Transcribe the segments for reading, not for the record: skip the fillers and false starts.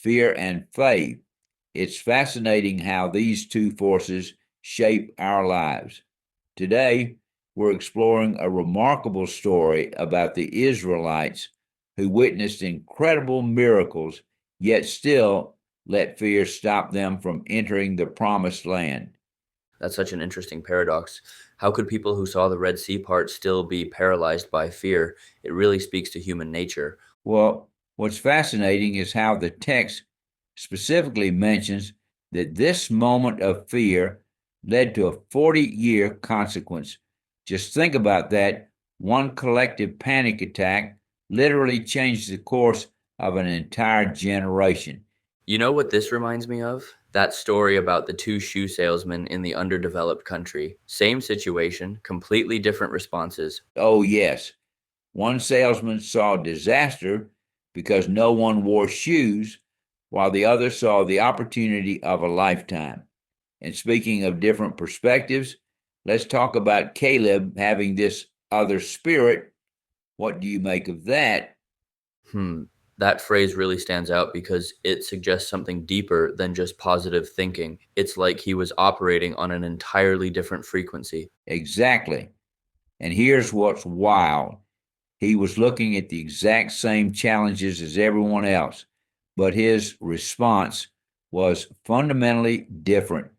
fear and faith. It's fascinating how these two forces shape our lives. Today, we're exploring a remarkable story about the Israelites who witnessed incredible miracles, yet still let fear stop them from entering the promised land. That's such an interesting paradox. How could people who saw the Red Sea part still be paralyzed by fear? It really speaks to human nature. Well, what's fascinating is how the text specifically mentions that this moment of fear led to a 40-year consequence. Just think about that. One collective panic attack literally changed the course of an entire generation. You know what this reminds me of? That story about the two shoe salesmen in the underdeveloped country. Same situation, completely different responses. Oh, yes. One salesman saw disaster because no one wore shoes, while the other saw the opportunity of a lifetime. And speaking of different perspectives, let's talk about Caleb having this other spirit. What do you make of that? Hmm, that phrase really stands out because it suggests something deeper than just positive thinking. It's like he was operating on an entirely different frequency. Exactly. And here's what's wild. He was looking at the exact same challenges as everyone else, but his response was fundamentally different.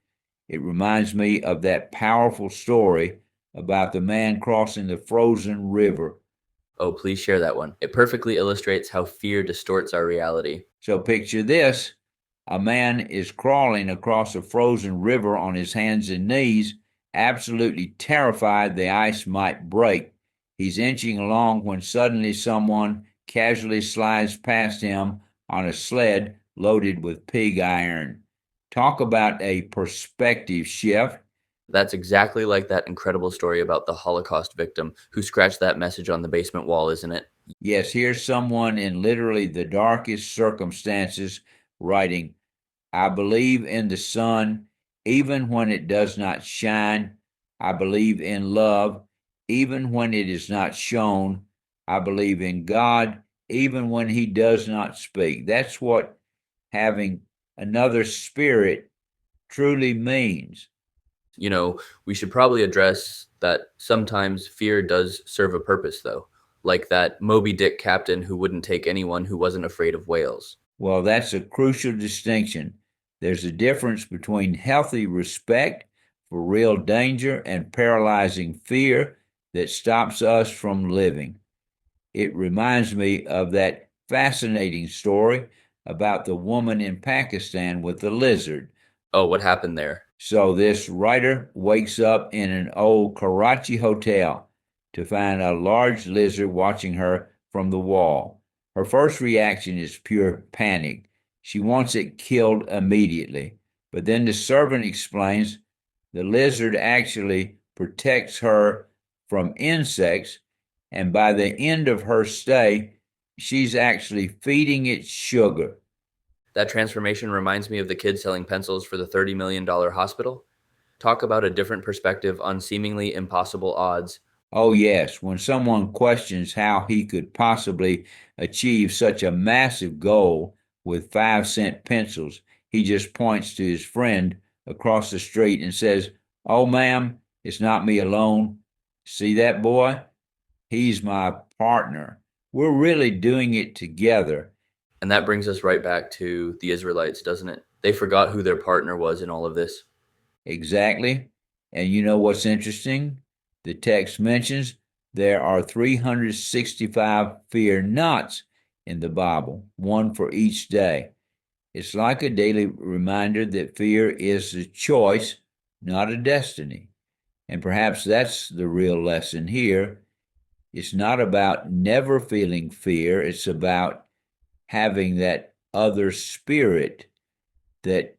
It reminds me of that powerful story about the man crossing the frozen river. Oh, please share that one. It perfectly illustrates how fear distorts our reality. So picture this. A man is crawling across a frozen river on his hands and knees, absolutely terrified the ice might break. He's inching along when suddenly someone casually slides past him on a sled loaded with pig iron. Talk about a perspective shift. That's exactly like that incredible story about the Holocaust victim who scratched that message on the basement wall, isn't it? Yes, here's someone in literally the darkest circumstances writing, I believe in the sun, even when it does not shine. I believe in love, even when it is not shown. I believe in God, even when He does not speak. That's what having another spirit truly means. You know, we should probably address that sometimes fear does serve a purpose, though, like that Moby Dick captain who wouldn't take anyone who wasn't afraid of whales. Well, that's a crucial distinction. There's a difference between healthy respect for real danger and paralyzing fear that stops us from living. It reminds me of that fascinating story about the woman in Pakistan with the lizard. Oh, what happened there? So, this writer wakes up in an old Karachi hotel to find a large lizard watching her from the wall. Her first reaction is pure panic. She wants it killed immediately. But then the servant explains the lizard actually protects her from insects, and by the end of her stay, she's actually feeding it sugar. That transformation reminds me of the kid selling pencils for the $30 million hospital. Talk about a different perspective on seemingly impossible odds. Oh, yes, when someone questions how he could possibly achieve such a massive goal with 5-cent pencils, he just points to his friend across the street and says, Oh, ma'am, it's not me alone. See that boy? He's my partner. We're really doing it together. And that brings us right back to the Israelites, doesn't it? They forgot who their partner was in all of this. Exactly. And you know what's interesting? The text mentions there are 365 fear nots in the Bible, one for each day. It's like a daily reminder that fear is a choice, not a destiny. And perhaps that's the real lesson here. It's not about never feeling fear, it's about having that other spirit that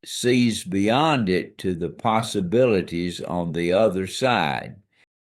sees beyond it to the possibilities on the other side.